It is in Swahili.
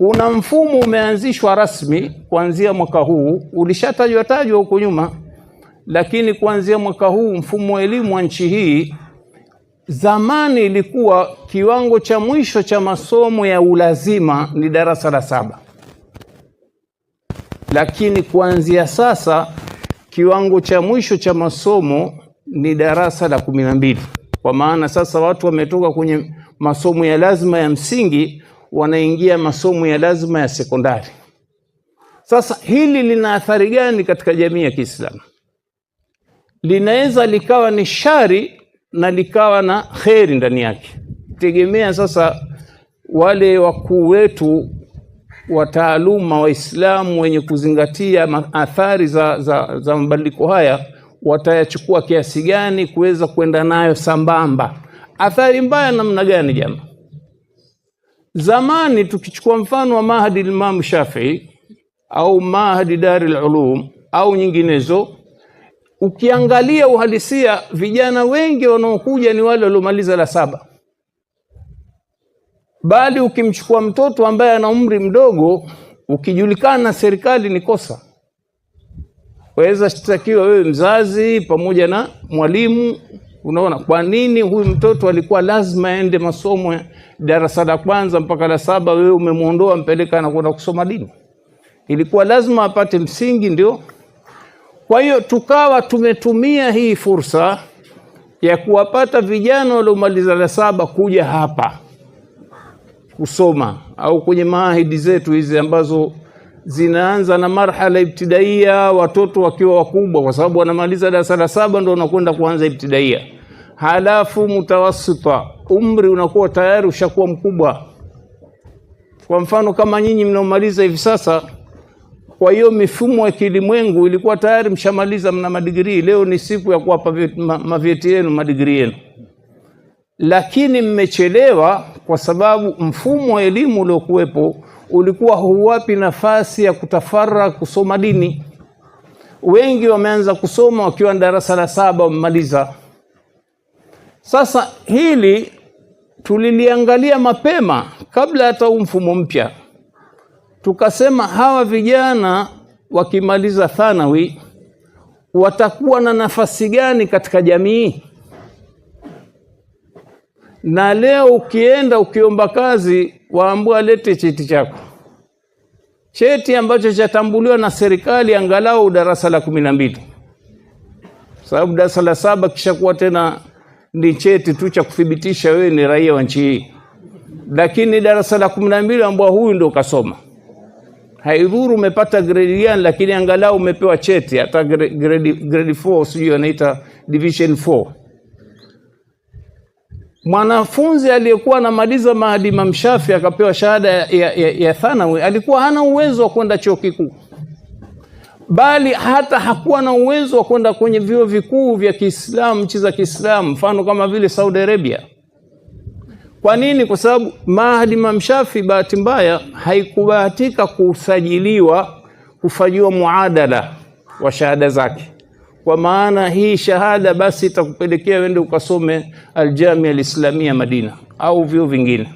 kuna mfumo umeanzishwa rasmi kuanzia mwaka huu, ulishatajwa huko nyuma, lakini kuanzia mwaka huu mfumo wa elimu wa nchi hii, zamani ilikuwa kiwango cha mwisho cha masomo ya ulazima ni darasa la 7. Lakini kuanzia sasa kiwango cha mwisho cha masomo ni darasa la 12. Kwa maana sasa watu wametoka kwenye masomo ya lazima ya msingi wanaingia masomo ya lazima ya sekondari. Sasa hili lina athari gani katika jamii ya Kiislamu? Linaweza likawa ni shari na likawa na kheri ndani yake. Tegemea sasa wale wakuu wetu wa taaluma Waislamu wenye kuzingatia athari za mabadiliko haya watayachukua kiasi gani kuweza kwenda nayo sambamba. Athari mbaya namna gani jamaa? Zamani tukichukua mfano wa Mahadi Imam Shafi'i au Mahadi Darul Ulum au nyinginezo, ukiangalia uhalisia vijana wengi wanaokuja ni wale waliomaliza la 7. Bali ukimchukua mtoto ambaye ana umri mdogo, ukijulikana na serikali ni kosa. Waweza shtakiwa wewe mzazi pamoja na mwalimu. Unaona kwa nini huyu mtoto alikuwa lazima aende masomo ya darasa la 1 mpaka la 7, wewe umemuondoa mpeleka na kwenda kusoma dini? Ilikuwa lazima apate msingi ndio. Kwa hiyo tukawa tumetumia hii fursa ya kuwapata vijana waliomaliza la 7 kuja hapa kusoma, au kwenye maahidi zetu hizi ambazo zinaanza na marhala ibtidaia, watoto wakiwa wakubwa, kwa sababu wanamaliza darasa la 7 ndio wanakwenda kuanza ibtidaia. Halafu mutawassita, umri unakuwa tayari ushakuwa mkubwa. Kwa mfano kama nyinyi mnaomaliza hivi sasa, kwa hiyo mifumo ya kilimwengu ilikuwa tayari mshamaliza, mna madigrii. Leo ni siku ya kuwapa mavyeti yenu, madigrii yenu. Lakini mmechelewa kwa sababu mfumo wa elimu uliokuwepo ulikuwa huwapi nafasi ya kutafara kusoma dini. Wengi wameanza kusoma wakiwa darasa la 7 wamemaliza. Sasa hili tuliliangalia mapema kabla hata mfumo mpya. Tukasema hawa vijana wakimaliza thanawi watakuwa na nafasi gani katika jamii? Na leo ukienda ukiomba kazi waambua lete cheti chako. Cheti ambacho chatambuliwa na serikali angalau darasa la 12. Sababu darasa la 7 kisha kuwa tena ni cheti tu cha kuthibitisha wewe ni raia wa nchi hii. Lakini darasa la 12 ambao huyu ndio kasoma. Haidhuru umepata grade gani, lakini angalau umepewa cheti, hata grade 4 sio anaita division 4. Mwanafunzi aliyekuwa anamaliza Mahadi Imam Shafi'i akapewa shahada ya thanawi alikuwa hana uwezo wa kwenda chuo kikuu, bali hata hakuwa na uwezo wa kwenda kwenye vyuo vikuu vya Kiislamu, nchi za Kiislamu, mfano kama vile Saudi Arabia. Kwa nini? Kwa sababu Mahadi Imam Shafi'i bahati mbaya haikubahatika kufanyiwa muadala wa shahada zake. Kwa maana hii shahada basi itakupelekea wende ukasome Al-Jamia Al-Islamia Madina au vyuo vingine.